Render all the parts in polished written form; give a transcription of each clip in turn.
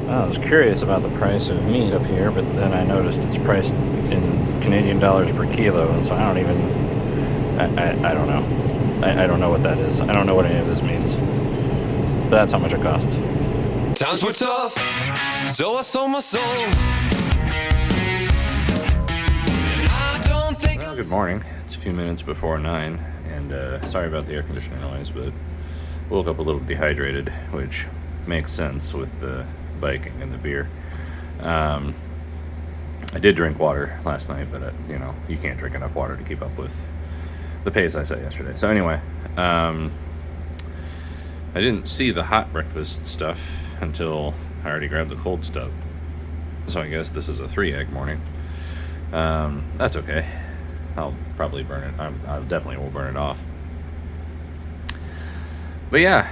I was curious about the price of meat up here, but then I noticed it's priced in Canadian dollars per kilo, and so I don't even, I don't know. I don't know what that is. I don't know what any of this means. But that's how much it costs. Times were tough, so I sold my soul. I don't think. Well, good morning. It's a few minutes before 9, and sorry about the air conditioner noise, but woke up a little dehydrated, which makes sense with the biking and the beer. I did drink water last night, but you can't drink enough water to keep up with the pace I set yesterday. So anyway, I didn't see the hot breakfast stuff until I already grabbed the cold stuff. So I guess this is a 3-egg morning. That's okay. I'll probably burn it. I definitely will burn it off. But yeah,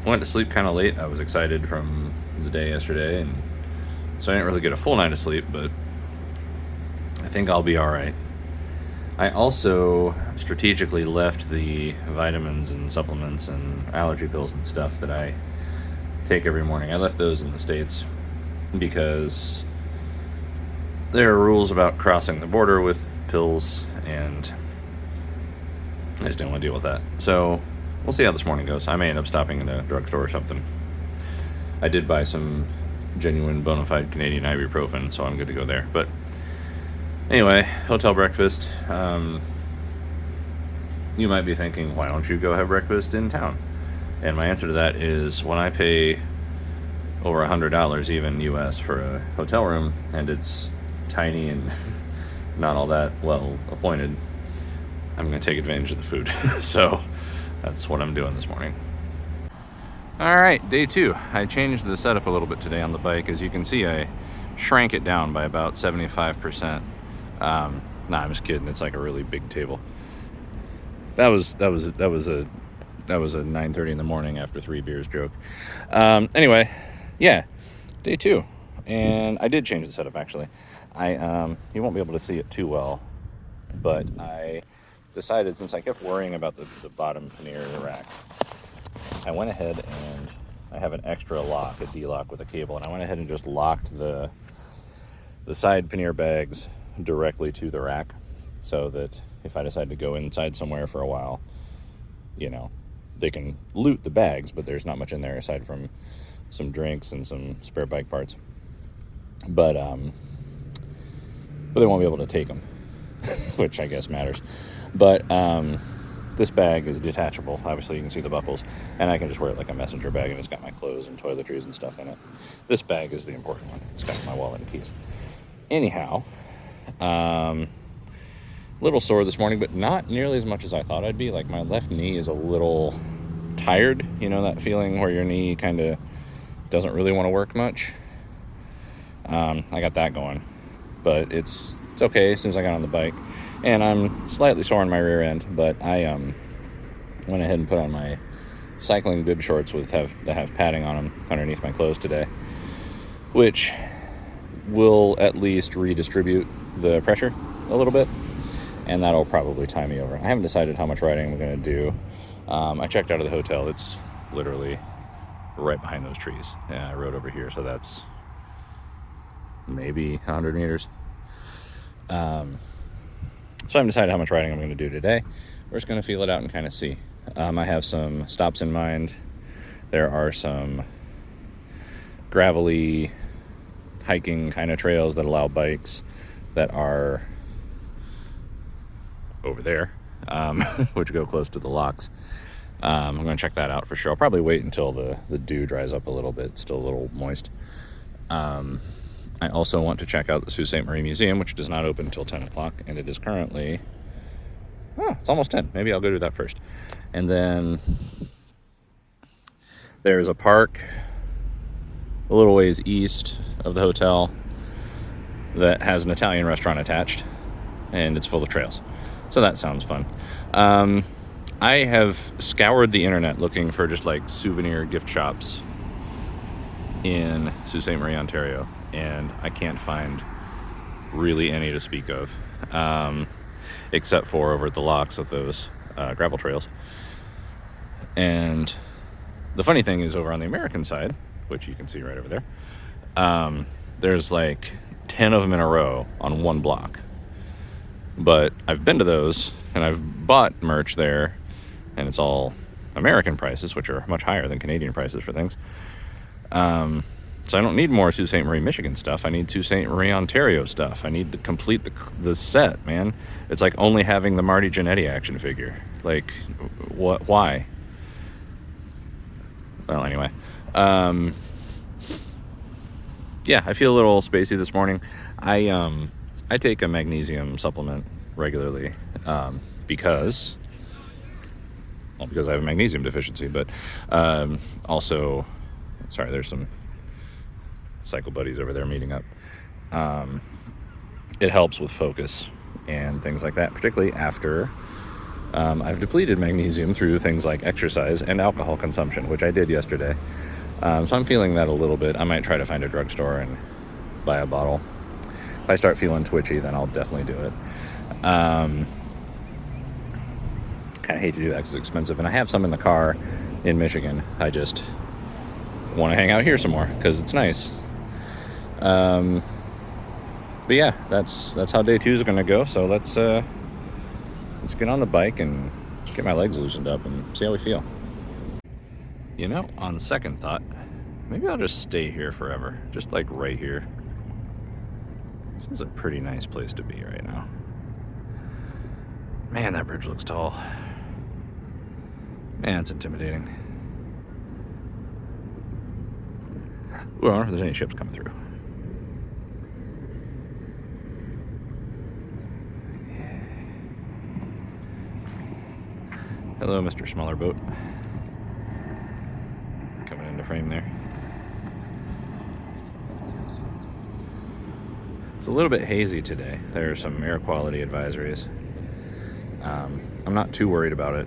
went to sleep kind of late. I was excited from the day yesterday, and so I didn't really get a full night of sleep, but I think I'll be all right. I also strategically left the vitamins and supplements and allergy pills and stuff that I take every morning. I left those in the States because there are rules about crossing the border with pills, and I just didn't want to deal with that. So we'll see how this morning goes. I may end up stopping in a drugstore or something. I did buy some genuine bona fide Canadian ibuprofen, so I'm good to go there. But anyway, hotel breakfast. You might be thinking, why don't you go have breakfast in town? And my answer to that is, when I pay over $100 even US for a hotel room, and it's tiny and not all that well appointed, I'm going to take advantage of the food. So that's what I'm doing this morning. All right, day 2. I changed the setup a little bit today on the bike. As you can see, I shrank it down by about 75%. Nah, I'm just kidding. It's like a really big table. That was a 9:30 in the morning after 3 beers joke. Anyway, yeah, day 2, and I did change the setup actually. You won't be able to see it too well, but I decided, since I kept worrying about the bottom pannier of the rack, I went ahead and I have an extra lock, a D-lock with a cable, and I went ahead and just locked the side pannier bags directly to the rack, so that if I decide to go inside somewhere for a while, they can loot the bags, but there's not much in there aside from some drinks and some spare bike parts. But they won't be able to take them, which I guess matters. But this bag is detachable. Obviously, you can see the buckles, and I can just wear it like a messenger bag, and it's got my clothes and toiletries and stuff in it. This bag is the important one. It's got my wallet and keys. Anyhow, little sore this morning, but not nearly as much as I thought I'd be. Like, my left knee is a little tired. You know that feeling where your knee kind of doesn't really want to work much? I got that going, but it's okay as soon as I got on the bike. And I'm slightly sore in my rear end, but I went ahead and put on my cycling bib shorts that have padding on them underneath my clothes today, which will at least redistribute the pressure a little bit, and that'll probably tie me over. I haven't decided how much riding I'm going to do. I checked out of the hotel. It's literally right behind those trees. Yeah, I rode over here, so that's maybe 100 meters. So I haven't decided how much riding I'm going to do today. We're just going to feel it out and kind of see. I have some stops in mind. There are some gravelly hiking kind of trails that allow bikes that are over there, which go close to the locks. I'm going to check that out for sure. I'll probably wait until the dew dries up a little bit. It's still a little moist. I also want to check out the Sault Ste. Marie Museum, which does not open until 10 o'clock, and it is currently, it's almost 10. Maybe I'll go do that first. And then there's a park a little ways east of the hotel that has an Italian restaurant attached, and it's full of trails. So that sounds fun. I have scoured the internet looking for just like souvenir gift shops in Sault Ste. Marie, Ontario, and I can't find really any to speak of, except for over at the locks of those gravel trails. And the funny thing is, over on the American side, which you can see right over there. There's like 10 of them in a row on one block. But I've been to those, and I've bought merch there, and it's all American prices, which are much higher than Canadian prices for things. So I don't need more Sault Ste. Marie, Michigan stuff. I need Sault Ste. Marie, Ontario stuff. I need to complete the set, man. It's like only having the Marty Jannetty action figure. Like, what? Why? Well, anyway. Yeah, I feel a little spacey this morning. I take a magnesium supplement regularly because I have a magnesium deficiency, but also, sorry, there's some cycle buddies over there meeting up. It helps with focus and things like that, particularly after I've depleted magnesium through things like exercise and alcohol consumption, which I did yesterday. So I'm feeling that a little bit. I might try to find a drugstore and buy a bottle. If I start feeling twitchy, then I'll definitely do it. Kind of hate to do that because it's expensive. And I have some in the car in Michigan. I just want to hang out here some more because it's nice. But yeah, that's how day 2 is going to go. So let's get on the bike and get my legs loosened up and see how we feel. You know, on second thought, maybe I'll just stay here forever. Just like right here. This is a pretty nice place to be right now. Man, that bridge looks tall. Man, it's intimidating. Ooh, I wonder if there's any ships coming through. Hello, Mr. Smaller Boat. Coming into frame there. It's a little bit hazy today. There are some air quality advisories. I'm not too worried about it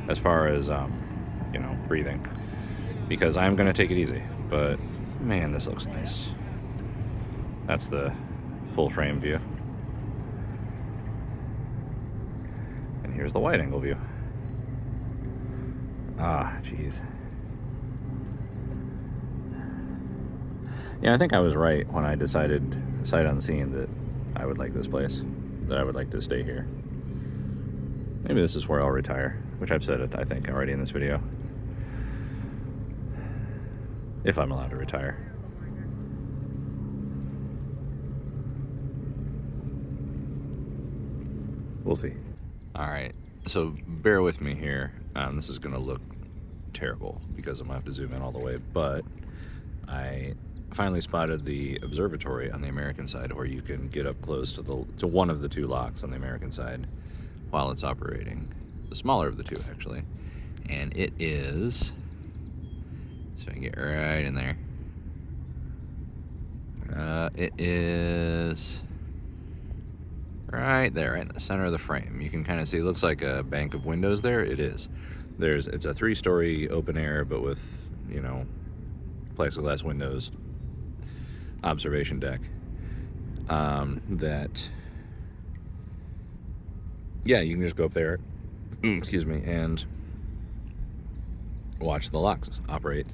as far as, breathing, because I'm going to take it easy. But, man, this looks nice. That's the full frame view. And here's the wide angle view. Ah, jeez. Yeah, I think I was right when I decided, sight unseen, that I would like this place, that I would like to stay here. Maybe this is where I'll retire, which I've said it, I think, already in this video. If I'm allowed to retire. We'll see. All right, so bear with me here. This is gonna look terrible because I'm gonna have to zoom in all the way, but I finally spotted the observatory on the American side, where you can get up close to one of the 2 locks on the American side while it's operating. The smaller of the 2, actually. And it is, so I can get right in there. It is right there, right in the center of the frame. You can kind of see, it looks like a bank of windows there. It is. It's a 3-story open air, but with, plexiglass windows, observation deck. You can just go up there, excuse me, and watch the locks operate.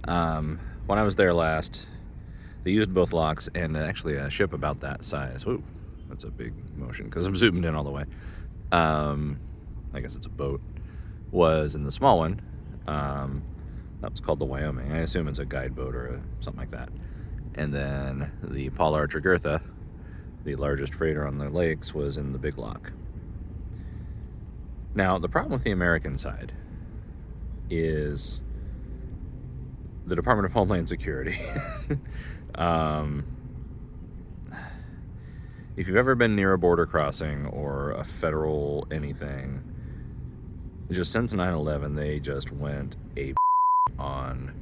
When I was there last, they used both locks, and actually a ship about that size. Ooh, that's a big motion because I'm zoomed in all the way. I guess it's a boat. Was in the small one. That was called the Wyoming. I assume it's a guide boat or something like that. And then the Pollard Tregurtha, the largest freighter on the lakes, was in the big lock. Now, the problem with the American side is the Department of Homeland Security. If you've ever been near a border crossing or a federal anything, just since 9/11, they just went on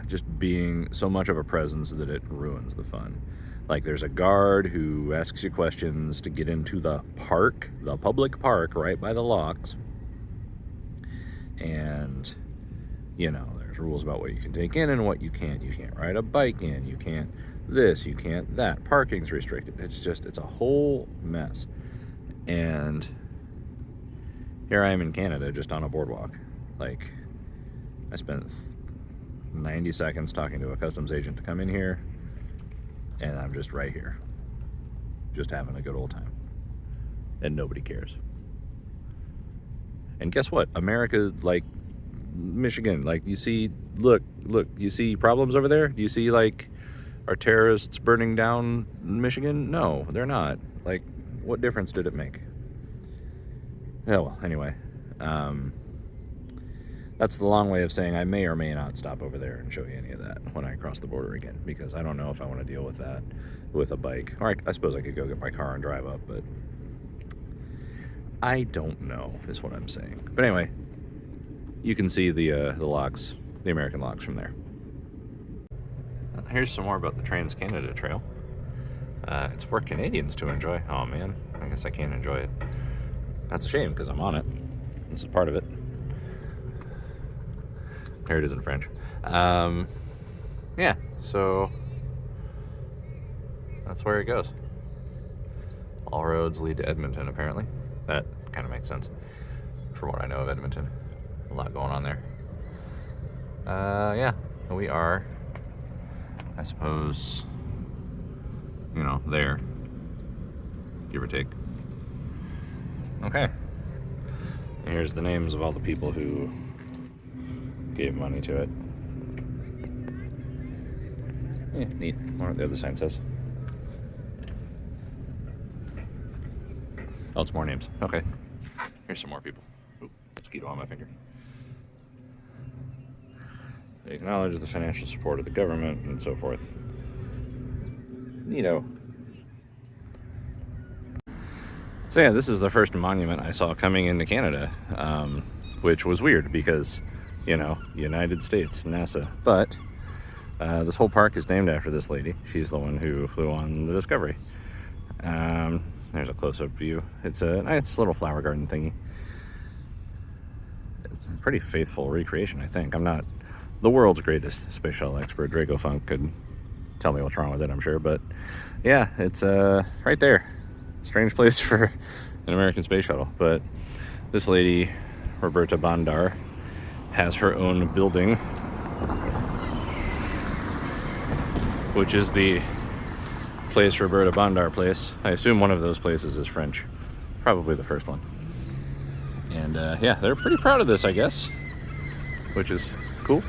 just being so much of a presence that it ruins the fun. Like, there's a guard who asks you questions to get into the park, the public park right by the locks. And, there's rules about what you can take in and what you can't. You can't ride a bike in. You can't this. You can't that. Parking's restricted. It's a whole mess. And here I am in Canada, just on a boardwalk. Like, I spent 90 seconds talking to a customs agent to come in here, and I'm just right here, just having a good old time, and nobody cares. And guess what? America, like Michigan, like, you see, look, you see problems over there? Do you see, like, are terrorists burning down Michigan? No, they're not. Like, what difference did it make? Oh, well, anyway. That's the long way of saying I may or may not stop over there and show you any of that when I cross the border again, because I don't know if I want to deal with that with a bike. Or I suppose I could go get my car and drive up, but I don't know, is what I'm saying. But anyway, you can see the locks, the American locks from there. Here's some more about the Trans-Canada Trail. It's for Canadians to enjoy. Oh man, I guess I can't enjoy it. That's a shame, because I'm on it. This is part of it. Here it is in French. Yeah, so that's where it goes. All roads lead to Edmonton, apparently. That kind of makes sense from what I know of Edmonton. A lot going on there. Yeah, we are, I suppose, there, give or take. Okay. Here's the names of all the people who gave money to it. Yeah, neat. I wonder what the other sign says. Oh, it's more names. Okay. Here's some more people. Oop, mosquito on my finger. They acknowledge the financial support of the government and so forth. Neato. So yeah, this is the first monument I saw coming into Canada, which was weird because, United States, NASA. But this whole park is named after this lady. She's the one who flew on the Discovery. There's a close-up view. It's a nice little flower garden thingy. It's a pretty faithful recreation, I think. I'm not the world's greatest space shuttle expert. Draco Funk could tell me what's wrong with it, I'm sure. But yeah, it's right there. Strange place for an American space shuttle. But this lady, Roberta Bondar, has her own building, which is the place Roberta Bondar Place. I assume one of those places is French. Probably the first one. And yeah, they're pretty proud of this, I guess, which is cool.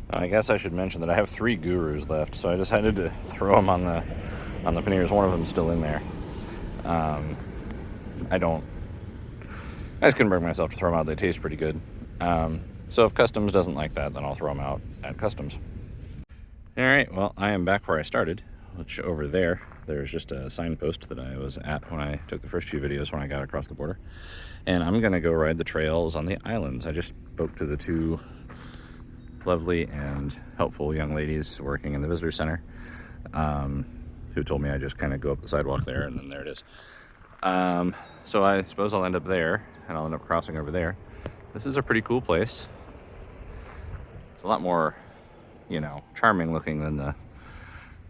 I guess I should mention that I have 3 gurus left, so I decided to throw them on the panniers. One of them's still in there. I just couldn't bring myself to throw them out. They taste pretty good. So if Customs doesn't like that, then I'll throw them out at Customs. All right, well, I am back where I started, which over there's just a signpost that I was at when I took the first few videos when I got across the border. And I'm gonna go ride the trails on the islands. I just spoke to the 2 lovely and helpful young ladies working in the visitor center, who told me I just kind of go up the sidewalk there, and then there it is. So I suppose I'll end up there, and I'll end up crossing over there. This is a pretty cool place. It's a lot more, charming looking than the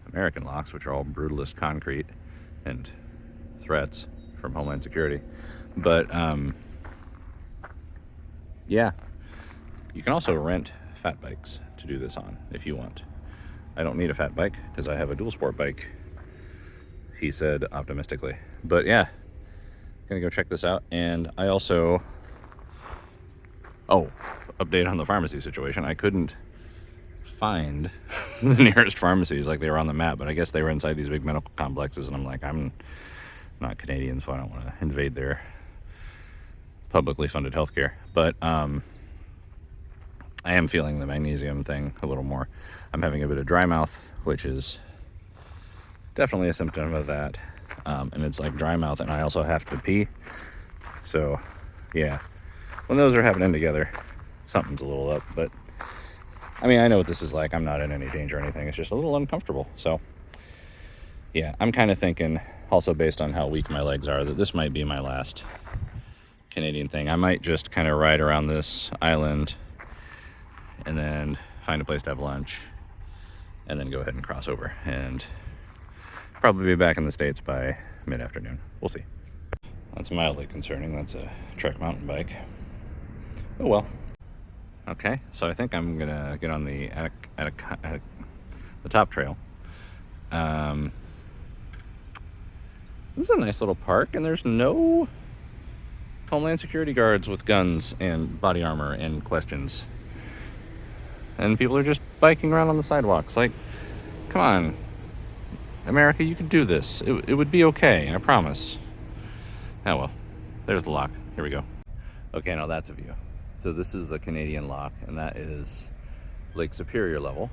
American locks, which are all brutalist concrete and threats from Homeland Security. But yeah, you can also rent fat bikes to do this on if you want. I don't need a fat bike because I have a dual sport bike, he said optimistically. But yeah, gonna go check this out. And I also, update on the pharmacy situation. I couldn't find the nearest pharmacies. Like, they were on the map, but I guess they were inside these big medical complexes, and I'm like, I'm not Canadian, so I don't want to invade their publicly funded healthcare. But I am feeling the magnesium thing a little more. I'm having a bit of dry mouth, which is definitely a symptom of that. And it's like dry mouth, and I also have to pee. So yeah, when those are happening together, something's a little up. But I mean, I know what this is like. I'm not in any danger or anything. It's just a little uncomfortable. So yeah, I'm kind of thinking, also based on how weak my legs are, that this might be my last Canadian thing. I might just kind of ride around this island and then find a place to have lunch and then go ahead and cross over, and probably be back in the States by mid-afternoon. We'll see. That's mildly concerning. That's a Trek mountain bike. Oh well. Okay, so I think I'm gonna get on the the top trail. This is a nice little park, and there's no Homeland Security guards with guns and body armor and questions. And people are just biking around on the sidewalks. Like, come on, America, you could do this. It would be okay, I promise. Oh well, there's the lock. Here we go. Okay, now that's a view. So this is the Canadian lock, and that is Lake Superior level.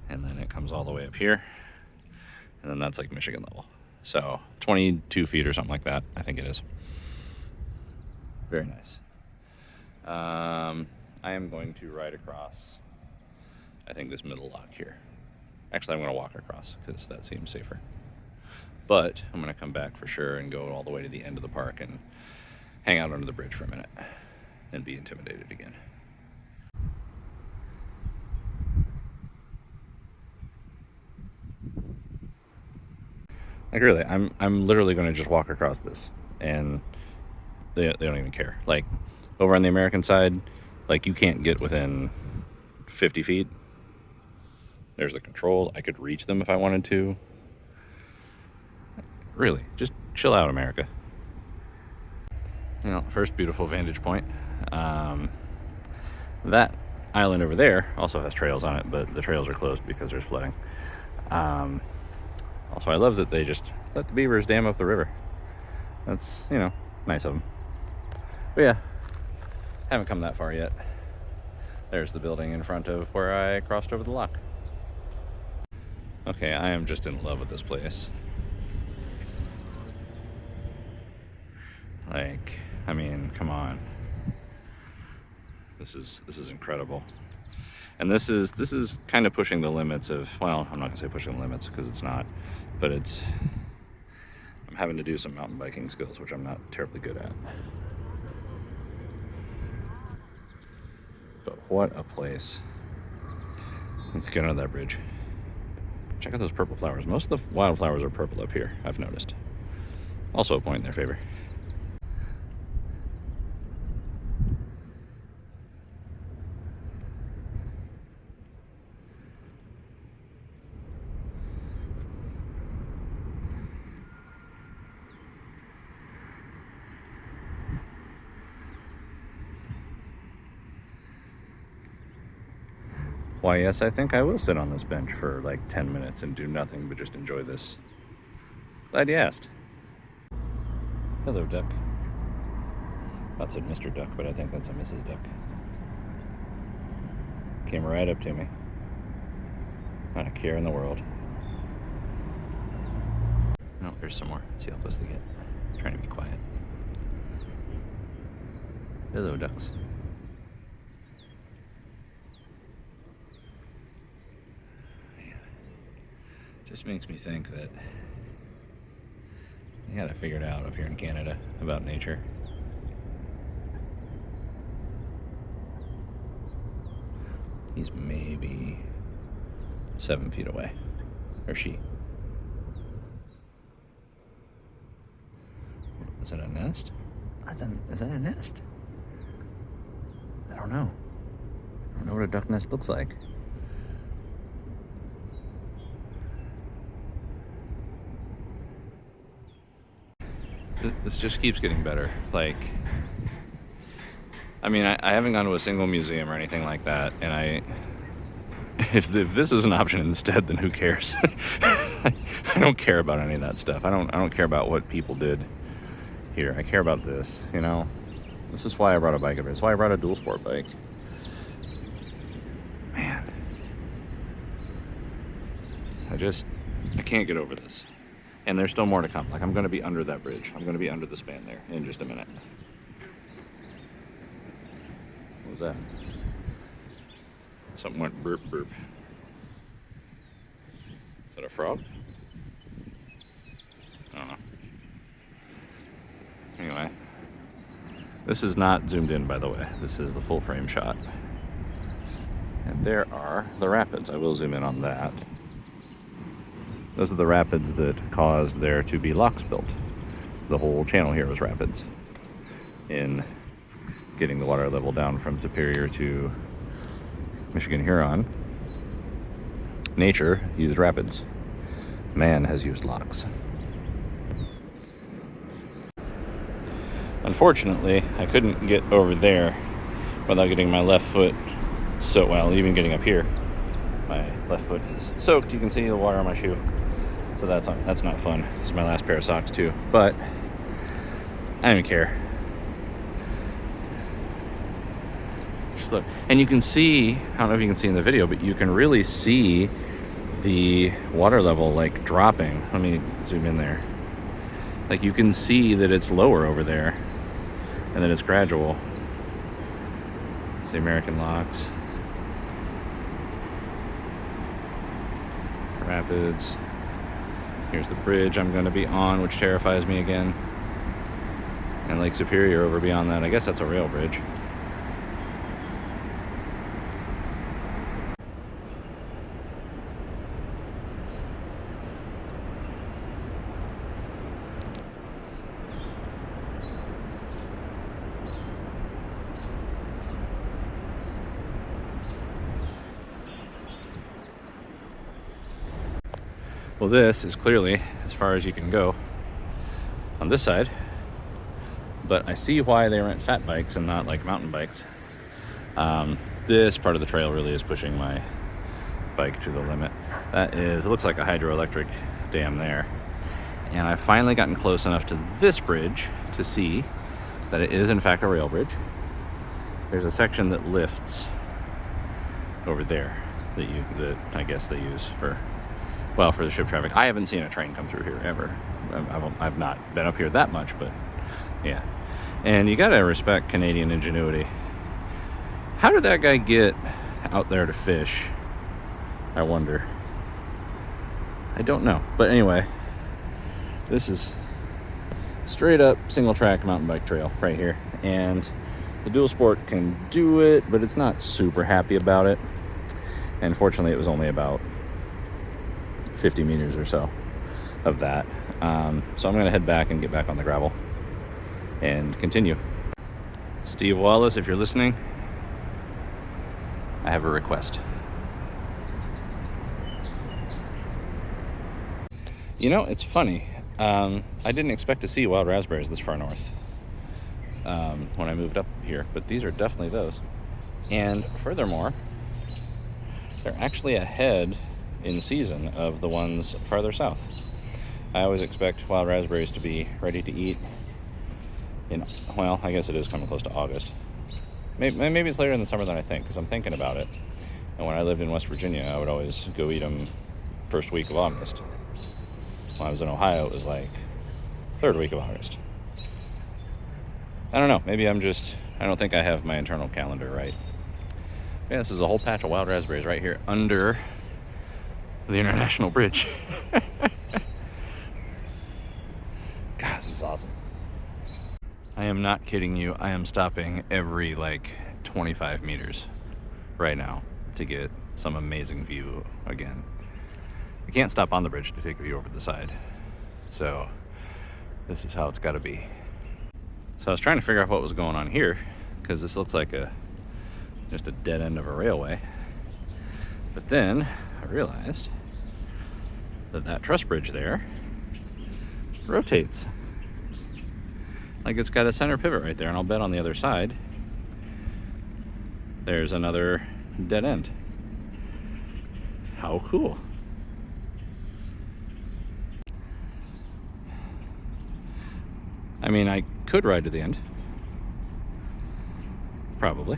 And then it comes all the way up here. And then that's like Michigan level. So 22 feet or something like that, I think it is. Very nice. I am going to ride across, I think, this middle lock here. Actually, I'm going to walk across because that seems safer. But I'm going to come back for sure and go all the way to the end of the park and hang out under the bridge for a minute and be intimidated again. Like, really, I'm literally going to just walk across this, and they don't even care. Like, over on the American side, like, you can't get within 50 feet. There's the controls. I could reach them if I wanted to. Really, just chill out, America. You know, first beautiful vantage point. That island over there also has trails on it, but the trails are closed because there's flooding. Also, I love that they just let the beavers dam up the river. That's, you know, nice of them. But yeah, haven't come that far yet. There's the building in front of where I crossed over the lock. Okay, I am just in love with this place. Like, I mean, come on. This is incredible. And this is kind of pushing the limits of, well, I'm not gonna say pushing the limits because it's not, but I'm having to do some mountain biking skills, which I'm not terribly good at. But what a place. Let's get under that bridge. Check out those purple flowers. Most of the wildflowers are purple up here, I've noticed. Also a point in their favor. Why, yes, I think I will sit on this bench for like 10 minutes and do nothing but just enjoy this. Glad you asked. Hello, duck. That said Mr. Duck, but I think that's a Mrs. Duck. Came right up to me. Not a care in the world. No, there's some more. See how close they get. I'm trying to be quiet. Hello, ducks. Just makes me think that you gotta figure it out up here in Canada about nature. He's maybe 7 feet away. Or she. Is that a nest? Is that a nest? I don't know. I don't know what a duck nest looks like. This just keeps getting better. Like, I mean, I haven't gone to a single museum or anything like that, and if this is an option instead, then who cares? I don't care about any of that stuff. I don't care about what people did here. I care about this, you know? This is why I brought a bike up here. That's why I brought a dual sport bike. Man. I can't get over this. And there's still more to come. Like, I'm going to be under that bridge. I'm going to be under the span there in just a minute. What was that? Something went burp, burp. Is that a frog? I don't know. Anyway. This is not zoomed in, by the way. This is the full frame shot. And there are the rapids. I will zoom in on that. Those are the rapids that caused there to be locks built. The whole channel here was rapids in getting the water level down from Superior to Michigan Huron. Nature used rapids. Man has used locks. Unfortunately, I couldn't get over there without getting my left foot soaked. Well, even getting up here, my left foot is soaked. You can see the water on my shoe. So that's not fun. This is my last pair of socks too. But I don't even care. Just look. And you can see, I don't know if you can see in the video, but you can really see the water level like dropping. Let me zoom in there. Like you can see that it's lower over there and then it's gradual. It's the American locks. Rapids. Here's the bridge I'm going to be on, which terrifies me again. And Lake Superior over beyond that. I guess that's a rail bridge. Well, this is clearly as far as you can go on this side, but I see why they rent fat bikes and not like mountain bikes. This part of the trail really is pushing my bike to the limit. That is, it looks like a hydroelectric dam there. And I've finally gotten close enough to this bridge to see that it is in fact a rail bridge. There's a section that lifts over there that I guess they use for the ship traffic. I haven't seen a train come through here ever. I've not been up here that much, but yeah. And you gotta respect Canadian ingenuity. How did that guy get out there to fish? I wonder. I don't know. But anyway, this is straight up single track mountain bike trail right here. And the dual sport can do it, but it's not super happy about it. And fortunately, it was only about 50 meters or so of that. So I'm gonna head back and get back on the gravel and continue. Steve Wallace, if you're listening, I have a request. You know, it's funny. I didn't expect to see wild raspberries this far north when I moved up here, but these are definitely those. And furthermore, they're actually ahead in season of the ones farther south. I always expect wild raspberries to be ready to eat in, well, I guess it is coming close to August. Maybe it's later in the summer than I think, because I'm thinking about it. And when I lived in West Virginia, I would always go eat them first week of August. When I was in Ohio, it was like third week of August. I don't know, maybe I don't think I have my internal calendar right. Yeah, this is a whole patch of wild raspberries right here under the International Bridge. God, this is awesome. I am not kidding you. I am stopping every like 25 meters right now to get some amazing view again. I can't stop on the bridge to take a view over the side. So this is how it's got to be. So I was trying to figure out what was going on here, because this looks like just a dead end of a railway. But then I realized that truss bridge there rotates. Like it's got a center pivot right there, and I'll bet on the other side there's another dead end. How cool. I mean, I could ride to the end. Probably.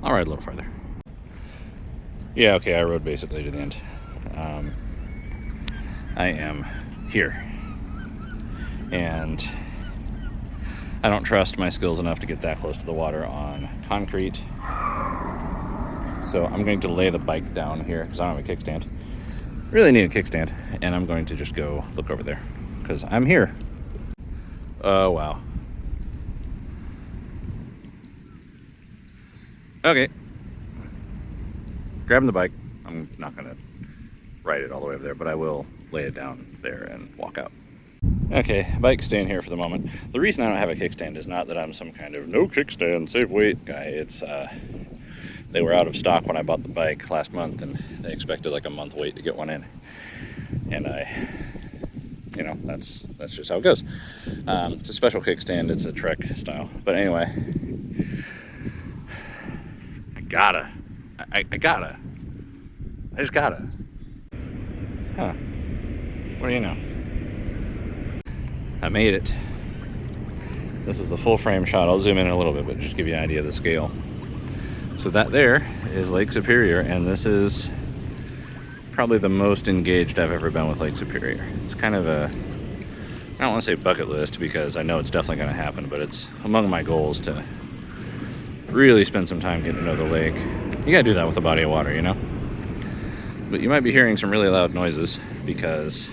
I'll ride a little farther. Yeah, okay, I rode basically to the end. I am here. And I don't trust my skills enough to get that close to the water on concrete. So I'm going to lay the bike down here because I don't have a kickstand. Really need a kickstand. And I'm going to just go look over there because I'm here. Oh, wow. Okay. Grabbing the bike. I'm not going to ride it all the way over there, but I will lay it down there and walk out. Okay, bike's staying here for the moment. The reason I don't have a kickstand is not that I'm some kind of no kickstand, save weight guy. It's they were out of stock when I bought the bike last month, and they expected like a month wait to get one in. And that's just how it goes. It's a special kickstand. It's a Trek style. But anyway, I just gotta. Huh? What do you know? I made it. This is the full frame shot. I'll zoom in a little bit, but just give you an idea of the scale. So that there is Lake Superior, and this is probably the most engaged I've ever been with Lake Superior. It's kind of a, I don't want to say bucket list because I know it's definitely going to happen, but it's among my goals to really spend some time getting to know the lake. You gotta do that with a body of water, you know? But you might be hearing some really loud noises because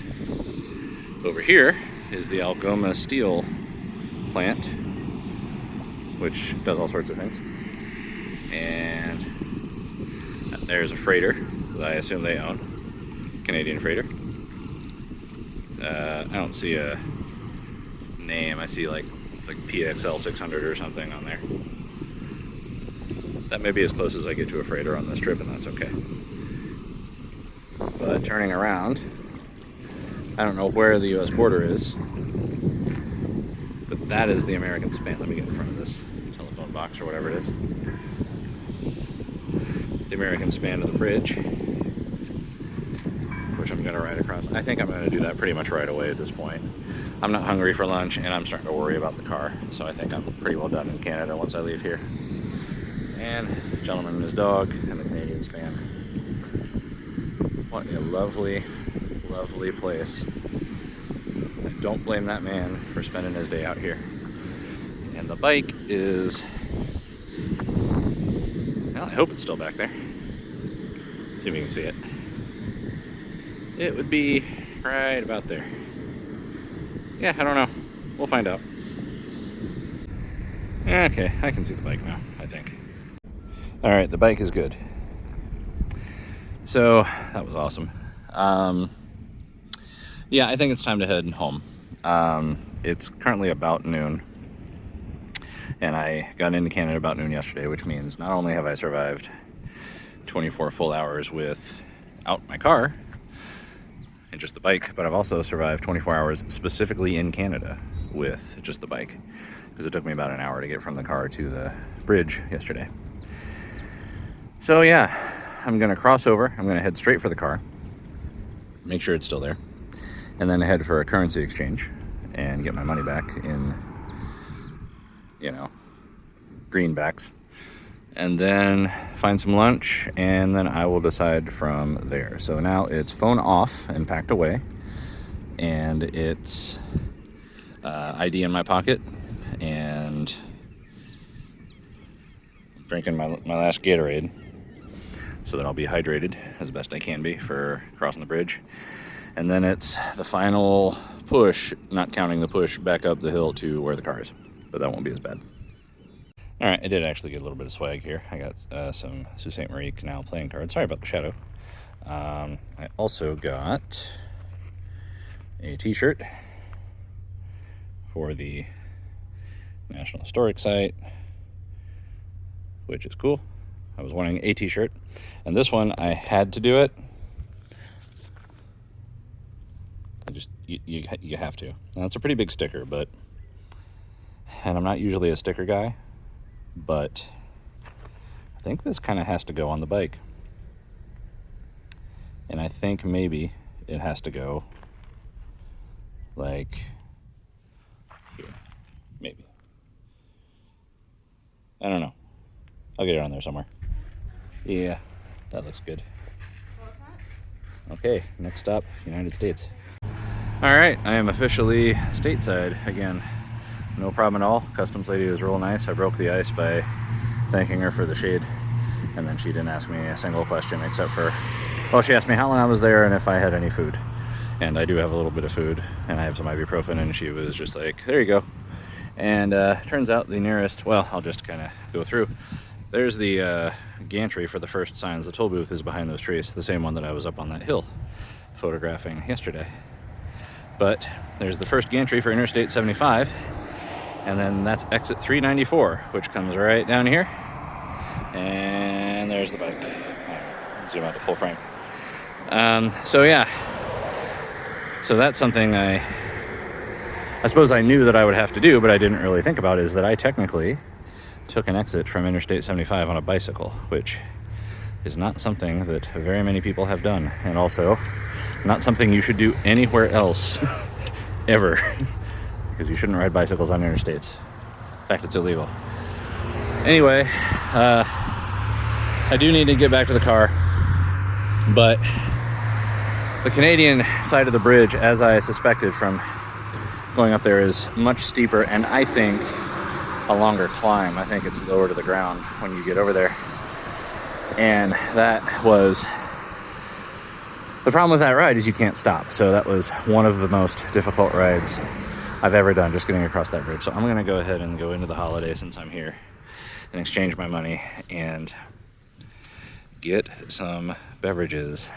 over here is the Algoma Steel plant, which does all sorts of things. And there's a freighter that I assume they own, Canadian freighter. I don't see a name. I see it's like PXL 600 or something on there. That may be as close as I get to a freighter on this trip, and that's okay. But turning around, I don't know where the US border is, but that is the American span. Let me get in front of this telephone box or whatever it is. It's the American span of the bridge, which I'm going to ride across. I think I'm going to do that pretty much right away at this point. I'm not hungry for lunch, and I'm starting to worry about the car, so I think I'm pretty well done in Canada once I leave here. And the gentleman and his dog and the Canadian span. What a lovely, lovely place. I don't blame that man for spending his day out here. And the bike is, well, I hope it's still back there. See if you can see it. It would be right about there. Yeah, I don't know. We'll find out. Okay, I can see the bike now, I think. All right, the bike is good. So that was awesome. Yeah, I think it's time to head home. It's currently about noon, and I got into Canada about noon yesterday, which means not only have I survived 24 full hours without my car and just the bike, but I've also survived 24 hours specifically in Canada with just the bike, because it took me about an hour to get from the car to the bridge yesterday. So yeah, I'm gonna cross over. I'm gonna head straight for the car, make sure it's still there, and then head for a currency exchange and get my money back in, greenbacks, and then find some lunch, and then I will decide from there. So now it's phone off and packed away, and it's ID in my pocket, and drinking my last Gatorade so that I'll be hydrated as best I can be for crossing the bridge. And then it's the final push, not counting the push back up the hill to where the car is, but that won't be as bad. All right, I did actually get a little bit of swag here. I got some Sault Ste. Marie Canal playing cards. Sorry about the shadow. I also got a t-shirt for the National Historic Site, which is cool. I was wanting a t-shirt, and this one I had to do it. You have to. Now, it's a pretty big sticker, and I'm not usually a sticker guy, but I think this kind of has to go on the bike. And I think maybe it has to go like here, maybe. I don't know. I'll get it on there somewhere. Yeah, that looks good. Okay, next stop, United States. All right, I am officially stateside again. No problem at all. Customs lady was real nice. I broke the ice by thanking her for the shade, and then she didn't ask me a single question except for, well, she asked me how long I was there and if I had any food. And I do have a little bit of food, and I have some ibuprofen, and she was just like, there you go. And turns out the nearest, well, I'll just kind of go through. There's the gantry for the first signs. The toll booth is behind those trees, the same one that I was up on that hill photographing yesterday. But there's the first gantry for Interstate 75, and then that's exit 394, which comes right down here. And there's the bike. Zoom out to full frame. So yeah, so that's something I suppose I knew that I would have to do, but I didn't really think about, is that I technically took an exit from Interstate 75 on a bicycle, which is not something that very many people have done, and also not something you should do anywhere else ever, because you shouldn't ride bicycles on interstates. In fact, it's illegal. Anyway, I do need to get back to the car, but the Canadian side of the bridge, as I suspected from going up there, is much steeper, and I think a longer climb. I think it's lower to the ground when you get over there. And that was the problem with that ride, is you can't stop. So that was one of the most difficult rides I've ever done, just getting across that bridge. So I'm gonna go ahead and go into the Holiday since I'm here and exchange my money and get some beverages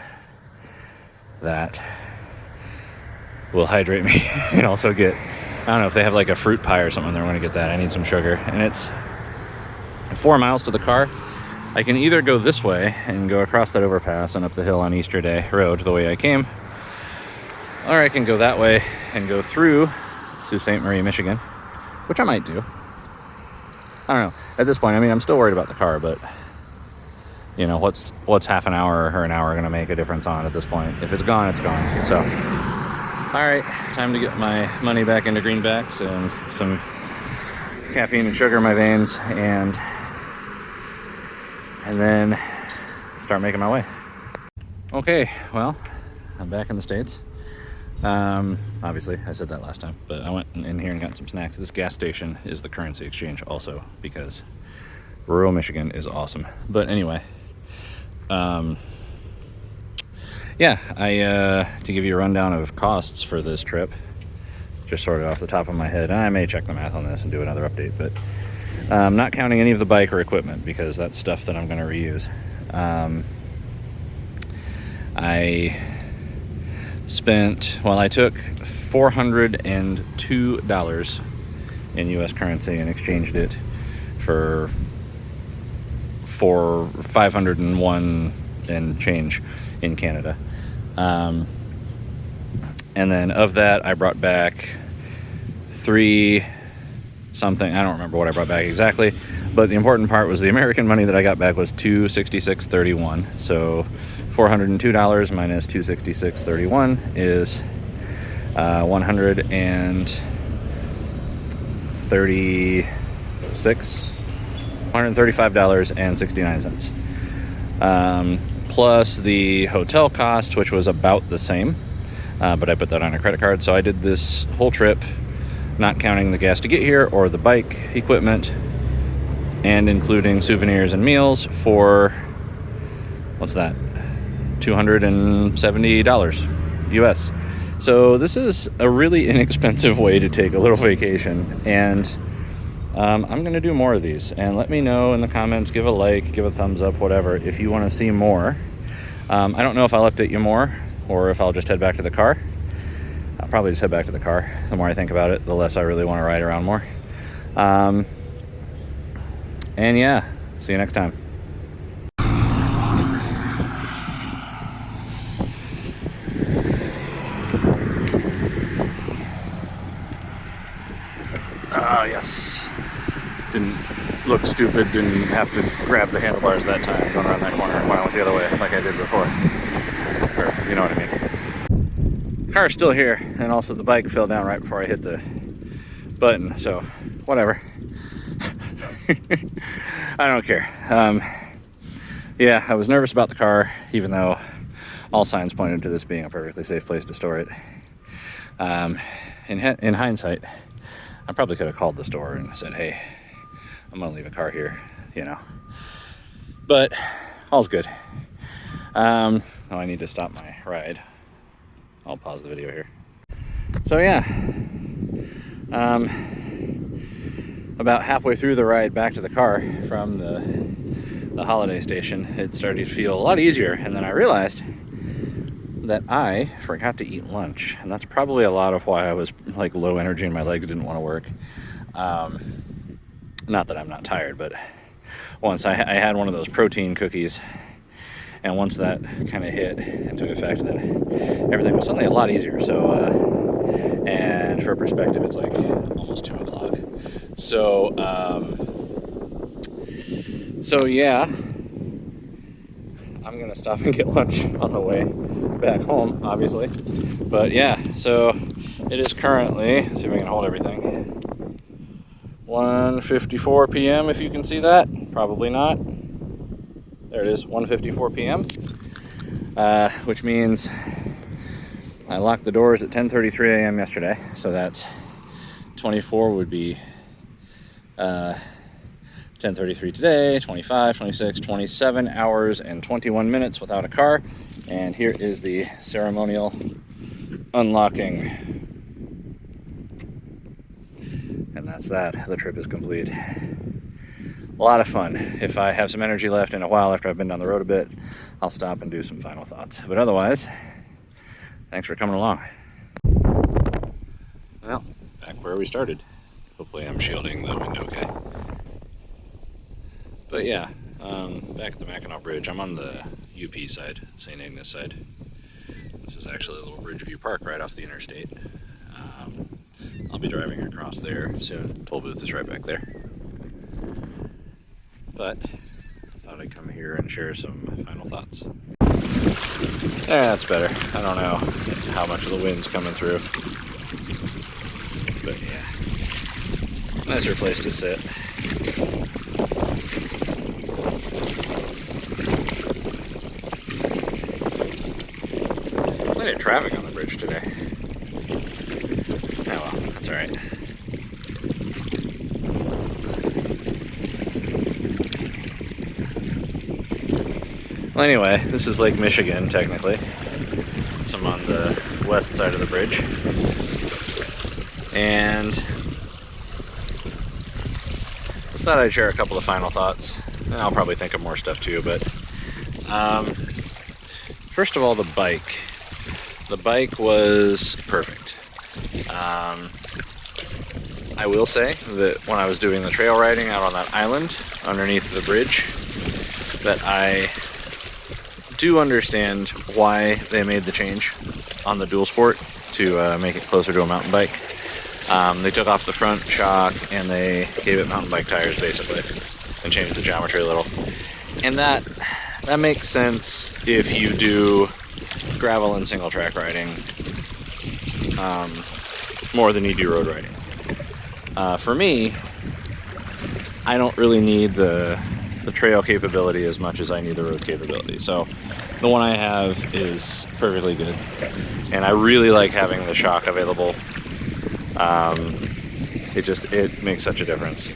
that will hydrate me and also get, I don't know if they have like a fruit pie or something there. I'm gonna get that. I need some sugar. And it's 4 miles to the car. I can either go this way and go across that overpass and up the hill on Easter Day Road the way I came, or I can go that way and go through Sault Ste. Marie, Michigan, which I might do. I don't know. At this point, I mean, I'm still worried about the car, but you know, what's half an hour or an hour gonna make a difference on at this point? If it's gone, it's gone. So, all right, time to get my money back into greenbacks and some caffeine and sugar in my veins, and then start making my way. Okay, well, I'm back in the States. Obviously, I said that last time, but I went in here and got some snacks. This gas station is the currency exchange also, because rural Michigan is awesome. But anyway, yeah, to give you a rundown of costs for this trip, just sort of off the top of my head, and I may check the math on this and do another update, but not counting any of the bike or equipment, because that's stuff that I'm going to reuse. I spent, well, I took $402 in US currency and exchanged it for 501 and change in Canada. And then of that, I brought back 3 something. I don't remember what I brought back exactly, but the important part was the American money that I got back was $266.31. So $402 minus $266.31 is $135.69. Plus the hotel cost, which was about the same, but I put that on a credit card. So I did this whole trip, not counting the gas to get here or the bike equipment, and including souvenirs and meals, for, what's that, $270 US. So this is a really inexpensive way to take a little vacation, and I'm gonna do more of these. And let me know in the comments, give a like, give a thumbs up, whatever, if you want to see more. I don't know if I'll update you more or if I'll just head back to the car. I'll probably just head back to the car. The more I think about it, the less I really want to ride around more. And yeah, see you next time. Yes. Didn't look stupid, didn't have to grab the handlebars that time going around that corner when I went the other way like I did before. Or, you know what I mean. The car's still here, and also the bike fell down right before I hit the button, so whatever. I don't care. Yeah, I was nervous about the car, even though all signs pointed to this being a perfectly safe place to store it. In hindsight, I probably could have called the store and said, hey, I'm gonna leave a car here, you know. But all's good. Oh, I need to stop my ride. I'll pause the video here. So yeah, about halfway through the ride back to the car from the Holiday station, it started to feel a lot easier, and then I realized that I forgot to eat lunch, and that's probably a lot of why I was like low energy and my legs didn't want to work. Not that I'm not tired, but once I had one of those protein cookies, and once that kind of hit and took effect, then everything was suddenly a lot easier. So, and for perspective, it's like almost 2 o'clock. So, yeah, I'm gonna stop and get lunch on the way back home, obviously. But yeah, so it is currently, let's see if I can hold everything, 1:54 p.m. if you can see that. Probably not. There it is, 1:54 p.m. Which means I locked the doors at 10:33 a.m. yesterday, so that's 24 would be 10:33 today, 25, 26, 27 hours and 21 minutes without a car. And here is the ceremonial unlocking. And that's that. The trip is complete. A lot of fun. If I have some energy left in a while after I've been down the road a bit, I'll stop and do some final thoughts. But otherwise, thanks for coming along. Well, back where we started. Hopefully I'm shielding the wind okay. But yeah, back at the Mackinac Bridge. I'm on the UP side, St. Agnes side. This is actually a little Bridgeview Park right off the interstate. I'll be driving across there soon. Toll booth is right back there. But I thought I'd come here and share some final thoughts. Yeah, that's better. I don't know how much of the wind's coming through. But yeah, nicer place to sit. Plenty of traffic on the bridge today. Oh well, that's alright. Well, anyway, this is Lake Michigan, technically, since I'm on the west side of the bridge. And just thought I'd share a couple of final thoughts. And I'll probably think of more stuff too, but first of all, the bike. The bike was perfect. I will say that when I was doing the trail riding out on that island underneath the bridge, that I do understand why they made the change on the dual sport to make it closer to a mountain bike. They took off the front shock and they gave it mountain bike tires basically and changed the geometry a little. And that makes sense if you do gravel and single track riding more than you do road riding. For me, I don't really need the trail capability as much as I need the road capability. So the one I have is perfectly good. And I really like having the shock available. It makes such a difference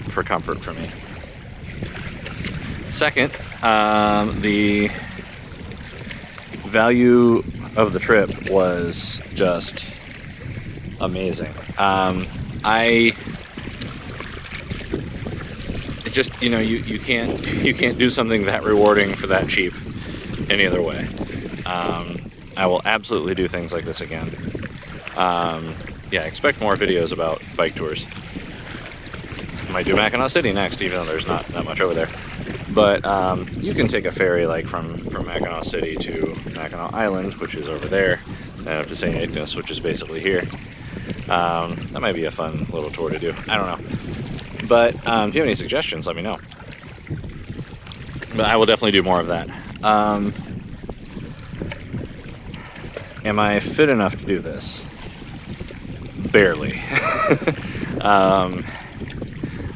for comfort for me. Second, the value of the trip was just amazing. You can't do something that rewarding for that cheap any other way. I will absolutely do things like this again. Expect more videos about bike tours. Might do Mackinac City next, even though there's not that much over there. But you can take a ferry like from Mackinac City to Mackinac Island, which is over there, and to St. Agnes, which is basically here. That might be a fun little tour to do. I don't know. But if you have any suggestions, let me know. But I will definitely do more of that. Am I fit enough to do this? Barely.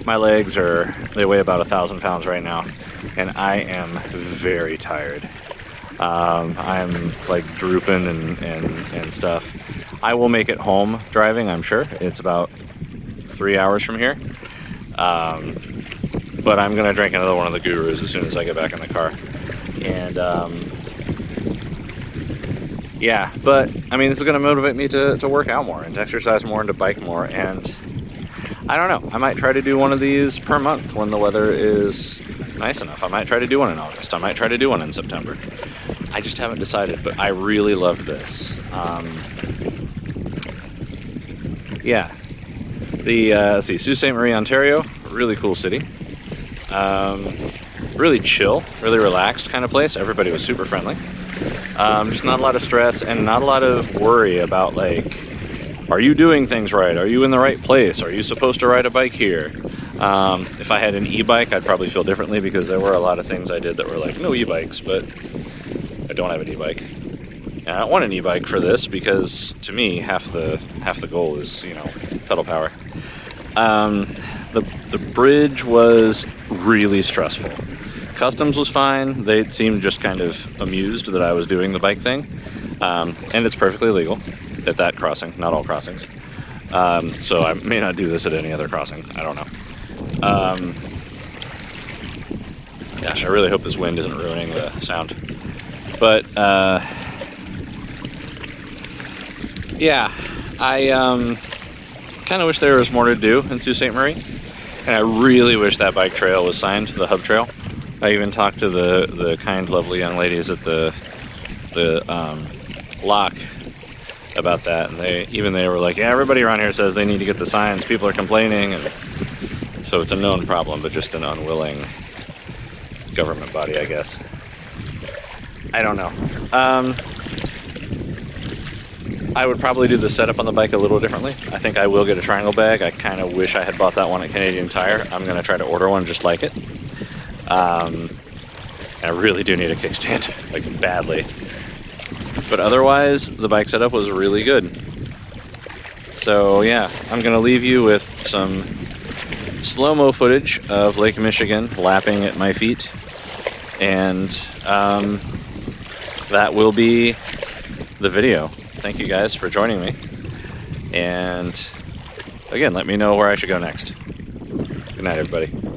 My legs they weigh about 1,000 pounds right now, and I am very tired. I'm like drooping and stuff. I will make it home driving, I'm sure. It's about 3 hours from here. But I'm gonna drink another one of the gurus as soon as I get back in the car. And but I mean, this is gonna motivate me to work out more and to exercise more and to bike more. And I don't know, I might try to do one of these per month when the weather is nice enough. I might try to do one in August. I might try to do one in September. I just haven't decided, but I really loved this. Yeah, let's see, Sault Ste. Marie, Ontario, really cool city. Really chill, really relaxed kind of place. Everybody was super friendly. Just not a lot of stress and not a lot of worry about, like, are you doing things right? Are you in the right place? Are you supposed to ride a bike here? If I had an e-bike, I'd probably feel differently, because there were a lot of things I did that were like, no e-bikes, but I don't have an e-bike. And I don't want an e-bike for this, because to me, half the goal is, you know, pedal power. The bridge was really stressful. Customs was fine. They seemed just kind of amused that I was doing the bike thing. And it's perfectly legal at that crossing, not all crossings. So I may not do this at any other crossing. I don't know. Gosh, I really hope this wind isn't ruining the sound. But yeah, I kind of wish there was more to do in Sault Ste. Marie. And I really wish that bike trail was signed, the hub trail. I even talked to the kind, lovely young ladies at the lock about that, and they were like, yeah, everybody around here says they need to get the signs. People are complaining, and so it's a known problem, but just an unwilling government body, I guess. I don't know. I would probably do the setup on the bike a little differently. I think I will get a triangle bag. I kind of wish I had bought that one at Canadian Tire. I'm going to try to order one just like it. I really do need a kickstand, like, badly. But otherwise, the bike setup was really good. So yeah, I'm going to leave you with some slow-mo footage of Lake Michigan lapping at my feet. And that will be the video. Thank you guys for joining me. And again, let me know where I should go next. Good night, everybody.